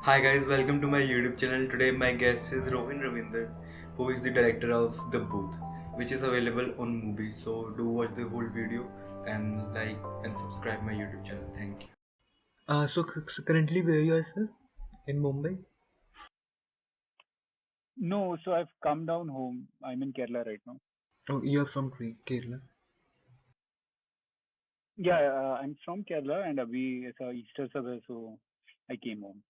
Hi guys, welcome to my YouTube channel. Today my guest is Rohin Raveendran, who is the director of The Booth, which is available on Movie. So do watch the whole video and like and subscribe my YouTube channel. Thank you. So currently where you are, sir? In Mumbai? No, so I've come down home. I'm in Kerala right now. Oh, you are from Kerala. Yeah, I'm from Kerala and we it's a Easter suburb, so I came home.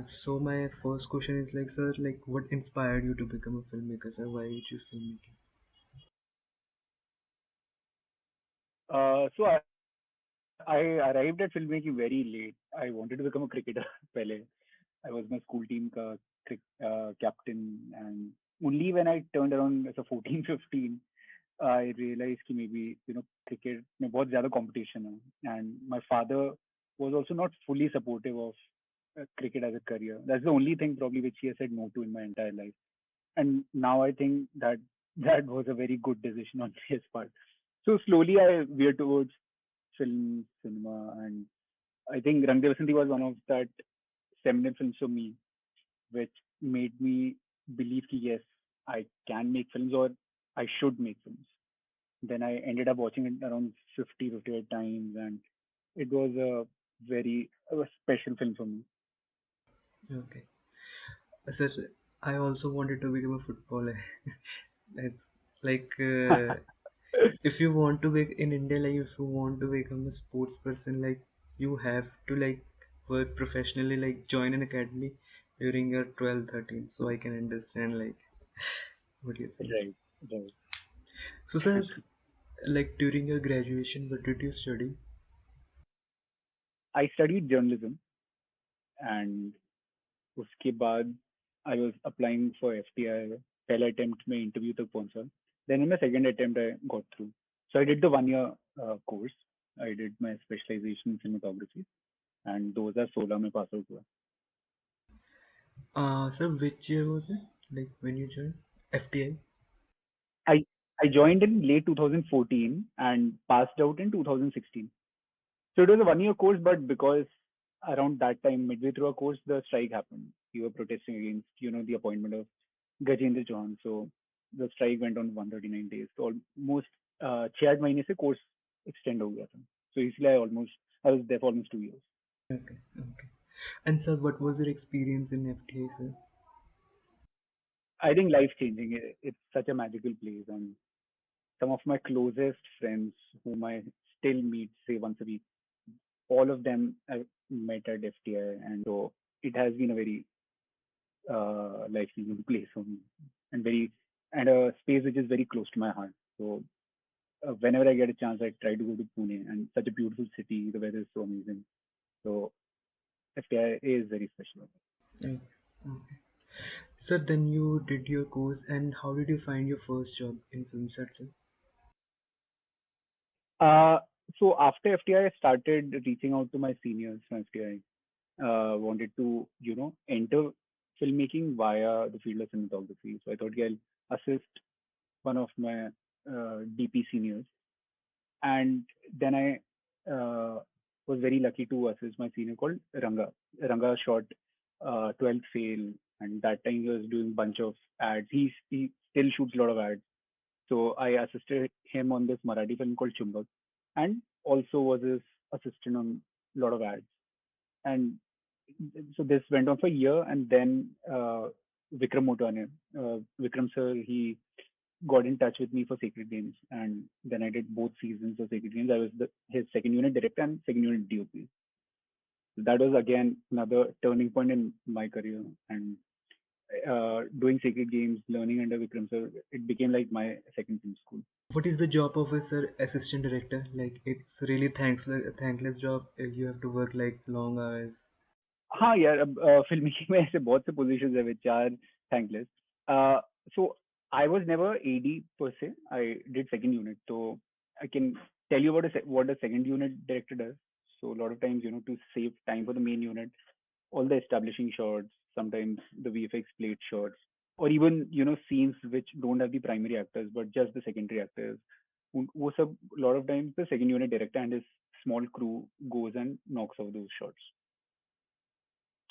So my first question is like, sir, like what inspired you to become a filmmaker, sir? Why you choose filmmaking? So I arrived at filmmaking very late. I wanted to become a cricketer. Pehle. I was my school team captain, and only when I turned around as a 14, 15, I realized कि maybe cricket में बहुत ज़्यादा competition है. And my father was also not fully supportive of cricket as a career. That's the only thing probably which he has said no to in my entire life. And now I think that that was a very good decision on his part. So slowly I veered towards film, cinema, and I think Rang De Vasanti was one of that seminal films for me, which made me believe that yes, I can make films or I should make films. Then I ended up watching it around 50, 58 times, and it was a special film for me. Okay. Sir, I also wanted to become a footballer. It's like if you want to be in India, like if you want to become a sports person, like you have to like work professionally, like join an academy during your 12, 13. So I can understand like what you're saying. Right, right. So sir, like during your graduation, what did you study? I studied journalism, and उसके बाद I was applying for FTI. पहला attempt में interview तक पहुंचा. Then in my second attempt I got through. So I did the 1 year course. I did my specialization in cinematography, and 2016 में pass out हुआ. Sir, which year was it? Like when you joined FTI? I I joined in late 2014 and passed out in 2016. So it was a 1 year course, but because around that time, midway through our course, the strike happened. We were protesting against, the appointment of Gajendra Chauhan. So the strike went on 139 days. So almost 6 महीने से course extend हो गया था. So इसलिए I was there for almost 2 years. Okay, okay. And sir, what was your experience in FTA, sir? I think life changing. It's such a magical place, and some of my closest friends whom I still meet, say once a week, all of them I met at FTI, and so it has been a very life-changing place for me, and a space which is very close to my heart. So whenever I get a chance, I try to go to Pune, and such a beautiful city. The weather is so amazing. So FTI is very special. Okay, okay. Sir, then you did your course, and how did you find your first job in film set, sir? Uh, so after FTI, I started reaching out to my seniors from FTI. Wanted to, enter filmmaking via the field of cinematography. So I thought I'll assist one of my DP seniors. And then I was very lucky to assist my senior called Ranga. Ranga shot 12th Fail, and that time he was doing bunch of ads. He still shoots a lot of ads. So I assisted him on this Marathi film called Chumbak, and also was his assistant on a lot of ads. And so this went on for a year, and then Vikram Motane, Vikram sir, he got in touch with me for Sacred Games, and then I did both seasons of Sacred Games. I was his second unit director and second unit DOP. So that was again another turning point in my career, and doing Sacred Games, learning under Vikram sir, it became like my second film school. What is the job of a sir assistant director? Like it's really thankless job. You have to work like long hours. हाँ यार अब filmmaking में ऐसे बहुत से positions है which are thankless. Uh, so I was never AD per se. I did second unit, so I can tell you what a second unit director does. So a lot of times, to save time for the main unit, all the establishing shots, sometimes the VFX plate shots, or even scenes which don't have the primary actors but just the secondary actors. वो सब a lot of times the second unit director and his small crew goes and knocks off those shots.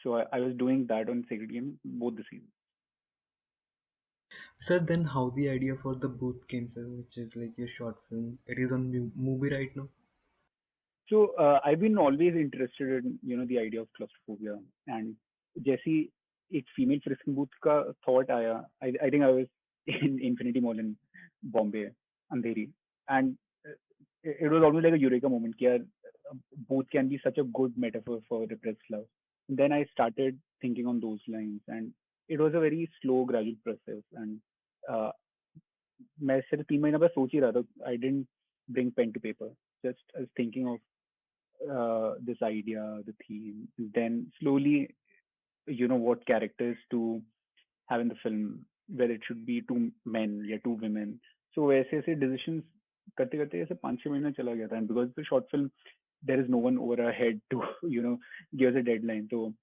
So I was doing that on Sacred Game both the seasons. Sir, then how the idea for the booth came, sir, which is like your short film. It is on movie right now. So I've been always interested in the idea of claustrophobia, and जैसी एक female frisking booth का thought आया. I think I was in Infinity Mall in Bombay, Andheri, and it was almost like a eureka moment कि यार booth can be such a good metaphor for repressed love. And then I started thinking on those lines, and it was a very slow, gradual process. And uh, मैं सिर्फ 3 महीना बस सोच ही रहा था. I didn't bring pen to paper. Just I was thinking of this idea, the theme, and then slowly, what characters to have in the film, whether it should be two men or two women. So ऐसे ऐसे decisions करते करते ऐसे 5-6 महीना चला गया था. And because the short film, there is no one over our head to give us a deadline. So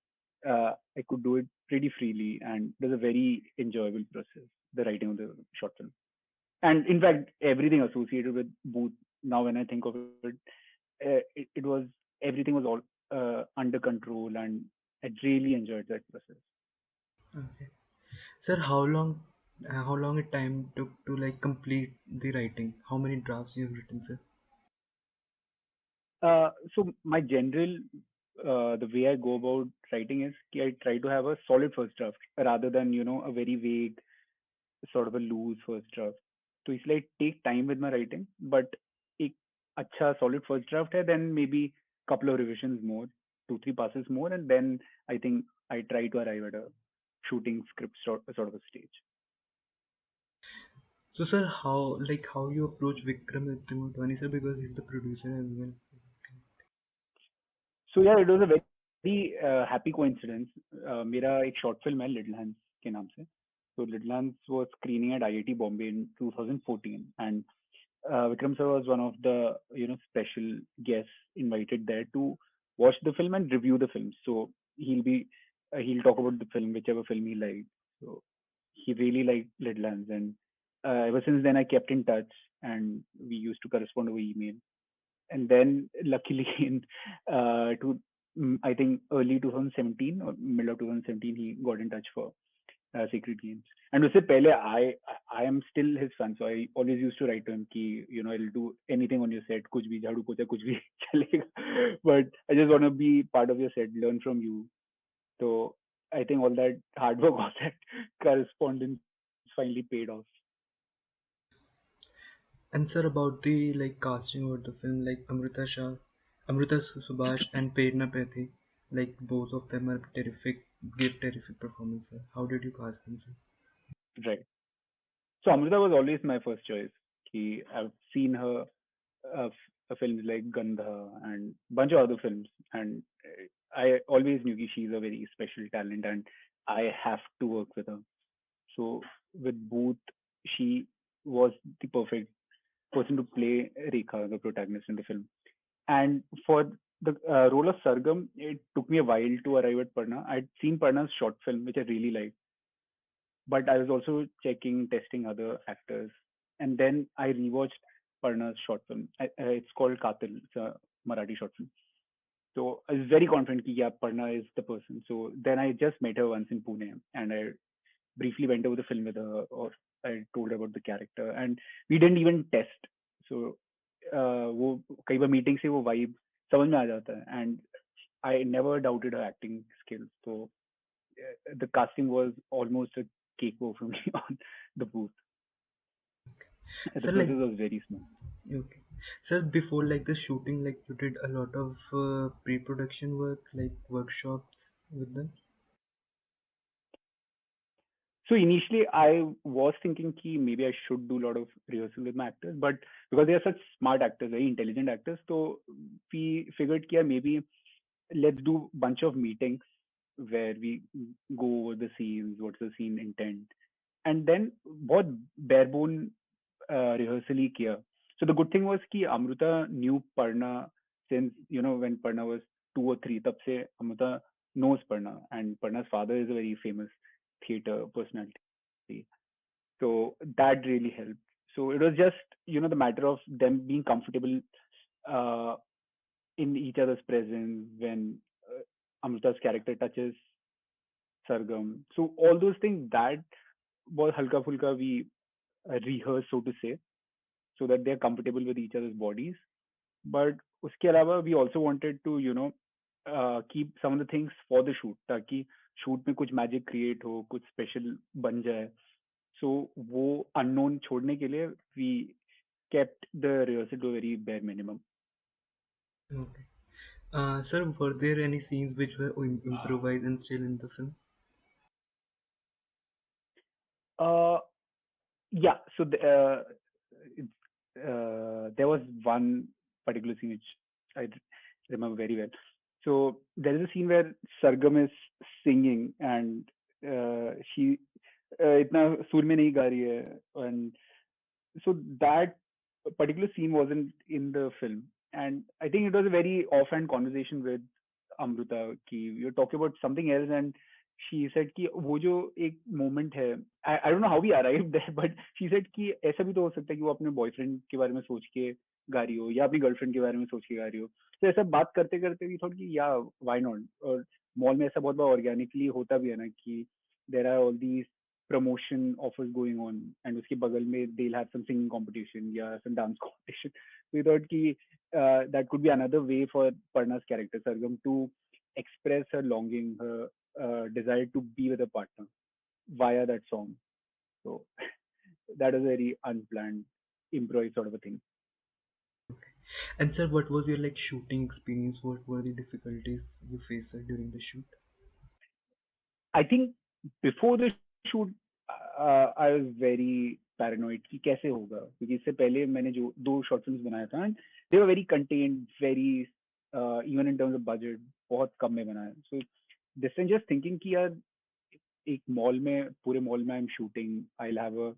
I could do it pretty freely, and it was a very enjoyable process, the writing of the short film. And in fact, everything associated with Booth, now when I think of it, it was everything was all under control, and I really enjoyed that process. Okay. Sir, how long it time took to like complete the writing? How many drafts you have written, sir? So my general the way I go about writing is कि I try to have a solid first draft rather than a very vague sort of a loose first draft. So इसलिए I take time with my writing, but एक अच्छा solid first draft है, then maybe couple of revisions more, 2-3 passes more, and then I think I try to arrive at a shooting script sort of a stage. So, sir, how you approach Vikram Motwani, sir, because he's the producer as well. So yeah, it was a very happy coincidence. मेरा एक short film है Little Hands के नाम से. So Little Hands was screening at IIT Bombay in 2014, and Vikram sir was one of the special guests invited there to watch the film and review the film. So he'll talk about the film, whichever film he liked. So he really liked Little Hands, and ever since then I kept in touch, and we used to correspond over email. And then luckily in I think early 2017 or middle of 2017 he got in touch for Sacred Games. And उससे पहले I am still his fan, so I always used to write to him कि I'll do anything on your set, कुछ भी झाड़ू पोछा कुछ भी चलेगा, but I just want to be part of your set, learn from you. So I think all that hard work, all that correspondence finally paid off. And sir, about the like casting of the film, like Amrita Subhash and Prerna Prethi, like both of them are terrific, give terrific performances. How did you cast them, sir? Right. So Amrita was always my first choice. I've seen her films like Gandha and bunch of other films, and I always knew she's a very special talent, and I have to work with her. So with Booth, she was the perfect person to play Rekha, the protagonist in the film. And for the role of Sargam, it took me a while to arrive at Parna. I'd seen Parna's short film, which I really liked, but I was also checking, testing other actors. And then I rewatched Parna's short film. It's called Katil. It's a Marathi short film. So I was very confident that yeah, Parna is the person. So then I just met her once in Pune, and I briefly went over the film with her, or I told her about the character, and we didn't even test. So वो कई बार meeting से वो vibe समझ में आ जाता है, and I never doubted her acting skills. So the casting was almost a cakewalk for me on the booth. The Sir, process like was very smooth. okay, sir, before like the shooting, like you did a lot of pre-production work, like workshops with them. So initially, I was thinking ki maybe I should do a lot of rehearsal with my actors, but because they are such smart actors, very intelligent actors, so we figured ki yeah, maybe let's do bunch of meetings where we go over the scenes, what's the scene intent, and then बहुत barebone rehearsal ही किया. So the good thing was कि Amruta knew Parna since when Parna was 2 or 3. तब से Amruta knows Parna, and Parna's father is a very famous theater personality. So that really helped. So it was just the matter of them being comfortable uh, in each other's presence when Amrita's character touches Sargam. So all those things that was halka fulka we rehearse, so to say, so that they're comfortable with each other's bodies. But uske अलावा we also wanted to keep some of the things for the shoot ताकि shoot में कुछ magic create हो, कुछ special बन जाए. So वो unknown छोड़ने के लिए we kept the rehearsal to a very bare minimum. Okay. Sir, were there any scenes which were improvised and still in the film? Uh, yeah. So there was one particular scene which I remember very well. So there is a scene where Sargam is singing and she इतना सुर में नहीं गा रही है, and so that particular scene wasn't in the film, and I think it was a very offhand conversation with Amrita कि you're talking about something else, and she said कि वो जो एक moment है, I don't know how we arrived there, but she said कि ऐसा भी तो हो सकता है कि वो अपने बॉयफ्रेंड के बारे में सोच के गा रही हो या अपनी गर्लफ्रेंड के बारे में सोच के गा रही हो. तो ऐसा बात करते करते भी थोड़ी कि या व्हाई नॉट. और मॉल में ऐसा बहुत बार ऑर्गेनिकली होता भी है ना कि there are all these promotion offers going on, and उसके बगल में they'll have some singing competition या some dance competition. So we thought कि that could be another way for Parna's character Sargam to express her longing, her desire to be with a partner via that song. So that was a very unplanned, improvised sort of a thing. And sir, what was your like shooting experience? What were the difficulties you faced during the shoot? I think before the shoot I was very paranoid कि कैसे होगा, क्योंकि इससे पहले मैंने जो दो short films बनाया था, and they were very contained, very even in terms of budget बहुत कम में बनाया. So this time just thinking कि यार एक मॉल में, पूरे मॉल में I am shooting, I have a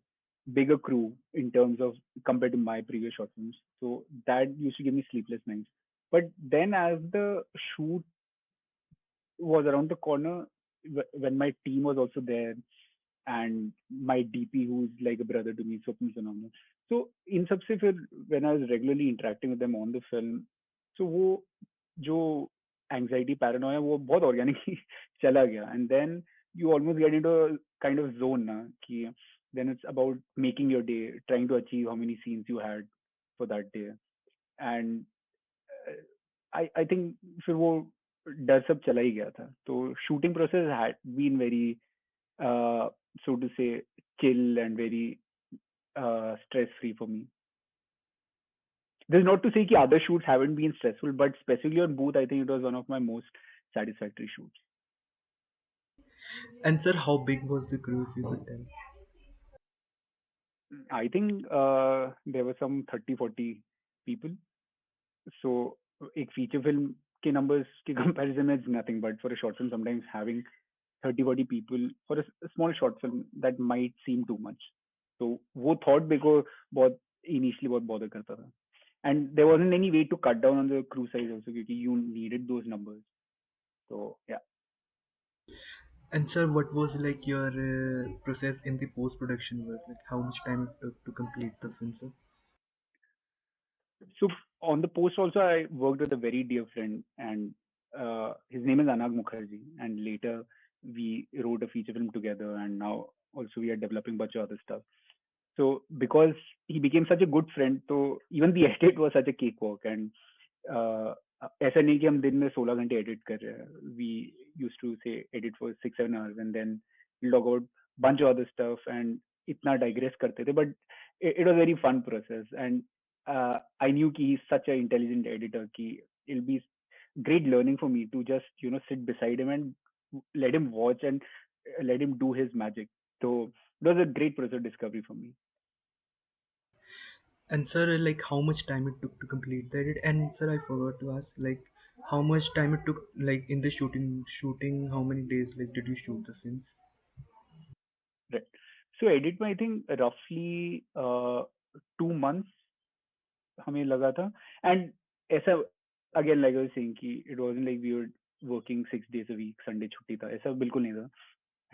bigger crew in terms of compared to my previous short films. So that used to give me sleepless nights. But then as the shoot was around the corner, when my team was also there, and my DP, who's like a brother to me, Swapnil Sonamna. So in सबसे फिर when I was regularly interacting with them on the film, so वो जो anxiety paranoia वो बहुत organically चला गया, and then you almost get into a kind of zone ना कि then it's about making your day, trying to achieve how many scenes you had for that day, and I think फिर वो डर सब चला ही गया था. तो shooting process had been very so to say chill and very stress free for me. This is not to say that other shoots haven't been stressful, but specifically on Booth, I think it was one of my most satisfactory shoots. And sir, how big was the crew, if you could tell? I think there were some 30-40 people. So a feature film के numbers के comparison is nothing, but for a short film, sometimes having 30-40 people for a small short film, that might seem too much. So वो thought मेरे को बहुत initially बहुत bother करता था. And there wasn't any way to cut down on the crew size also because you needed those numbers. So yeah. And sir, what was like your process in the post-production work? Like how much time it took to complete the film, sir? So on the post also, I worked with a very dear friend, and his name is Anagh Mukherjee. And later we wrote a feature film together, and now also we are developing a bunch of other stuff. So because he became such a good friend, so even the edit was such a cakewalk. And uh, ऐसा नहीं कि हम दिन में 16 घंटे edit कर रहे हैं. We used to say edit for 6-7 hours, and then we'll talk about bunch of other stuff and इतना digress करते थे. But it was a very fun process, and I knew कि he's such an intelligent editor कि it'll be great learning for me to just sit beside him and let him watch and let him do his magic. So it was a great process of discovery for me. And sir, like how much time it took to complete the edit? And sir, I forgot to ask, like how much time it took, like in the shooting, how many days like did you shoot the scenes? Right. So edit में I think roughly 2 months हमें लगा था. And ऐसा again like I was saying कि it wasn't like we were working 6 days a week, Sunday छुट्टी था, ऐसा बिल्कुल नहीं था.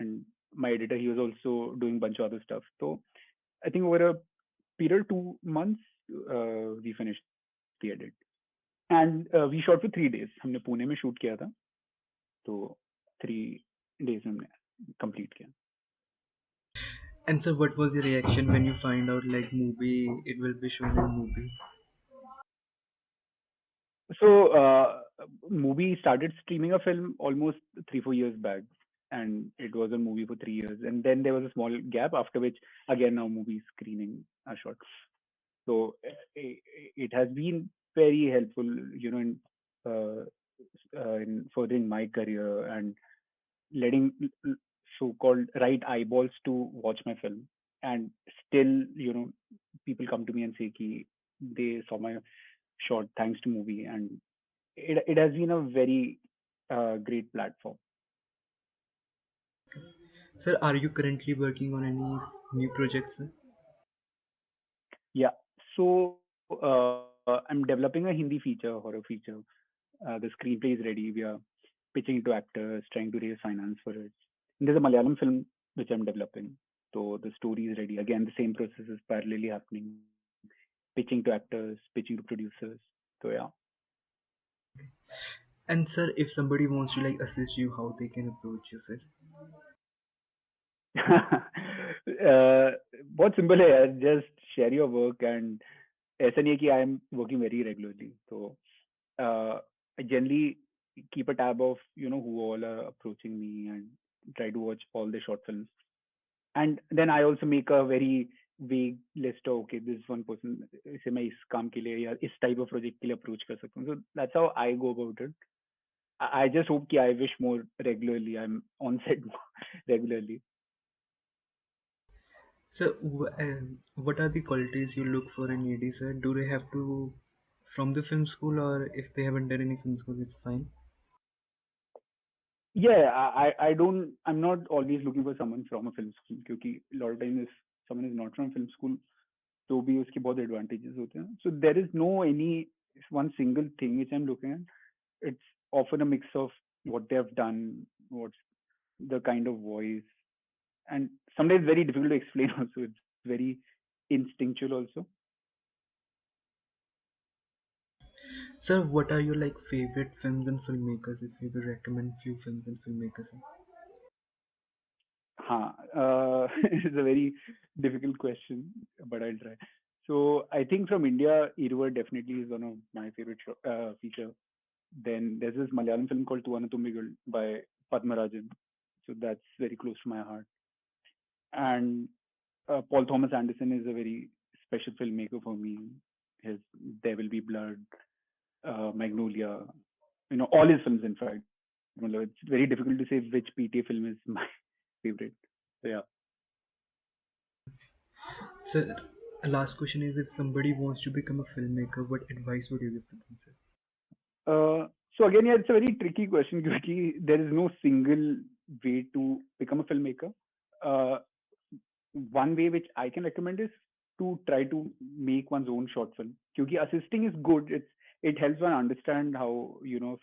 And my editor, he was also doing bunch of other stuff. So I think over a period of 2 months we finished the edit. And we shot for 3 days. हमने पुणे में shoot किया था, तो 3 days में हमने कंप्लीट किया. And so, what was your reaction when you find out like movie it will be shown in movie? So, movie started streaming a film almost 3-4 years back, and it was a movie for 3 years, and then there was a small gap after which again now movie screening are shot. So it has been very helpful, uh, in furthering my career and letting so-called right eyeballs to watch my film. And still, people come to me and say ki they saw my short thanks to movie, and it has been a very great platform. Sir, are you currently working on any new projects, sir? Yeah. So I'm developing a Hindi feature, horror feature. The screenplay is ready. We are pitching to actors, trying to raise finance for it. And there's a Malayalam film which I'm developing. So the story is ready. Again, the same process is parallelly happening. Pitching to actors, pitching to producers. So yeah. And sir, if somebody wants to like assist you, how they can approach you, sir? uh, बहुत simple है यार, just share your work. And ऐसा नहीं है कि I am working very regularly, तो I generally keep a tab of who all are approaching me and try to watch all the short films. And then I also make a very vague list of, okay, this one person इसे मैं इस काम के लिए या इस type of project के लिए approach कर सकता हूँ. So that's how I go about it. I just hope कि I wish more regularly. I'm on set regularly. So, what are the qualities you look for in ED, sir? Do they have to from the film school, or if they haven't done any film school, it's fine. Yeah, I don't, I'm not always looking for someone from a film school, क्योंकि a lot of times if someone is not from film school, तो भी उसके बहुत advantages होते हैं. So there is no any one single thing which I'm looking at. It's often a mix of what they have done, what's the kind of voice, and sometimes very difficult to explain also. It's very instinctual also. Sir, what are your like favorite films and filmmakers? If you will recommend few films and filmmakers, sir. Huh. It's a very difficult question, but I'll try. So I think from India, Irwar definitely is one of my favorite feature. Then there's this Malayalam film called Tuvana Tummigal by Padmarajan. So that's very close to my heart. And Paul Thomas Anderson is a very special filmmaker for me. His There Will Be Blood, Magnolia, all his films, in fact. Well, it's very difficult to say which PTA film is my favorite. So yeah. Sir, last question is if somebody wants to become a filmmaker, what advice would you give to them, sir? So again, yeah, it's a very tricky question because there is no single way to become a filmmaker. Uh, One way which I can recommend is to try to make one's own short film. Because assisting is good. It helps one understand how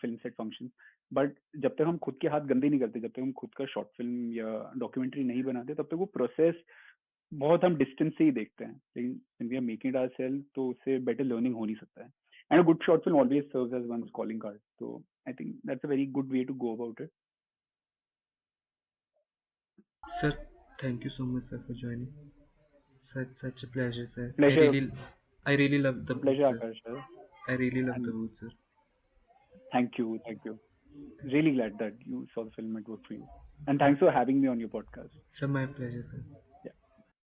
film set functions. But जब तक हम खुद के हाथ गंदे नहीं करते, जब तक हम खुद का शॉर्ट फिल्म या डॉक्यूमेंट्री नहीं बनाते, तब तक वो प्रोसेस बहुत हम डिस्टेंस से ही देखते हैं. लेकिन when we are making it ourselves, तो उससे better learning हो नहीं सकता है. And a good short film always serves as one's calling card. So I think that's a very good way to go about it. Sir, thank you so much, sir, for joining. Such a pleasure, sir. Pleasure, I really love the book, pleasure, sir. Akash. I really love the And book, sir. thank you, thank you. Really glad that you saw the film. It worked for you. And thanks for having me on your podcast. Sir, my pleasure, sir.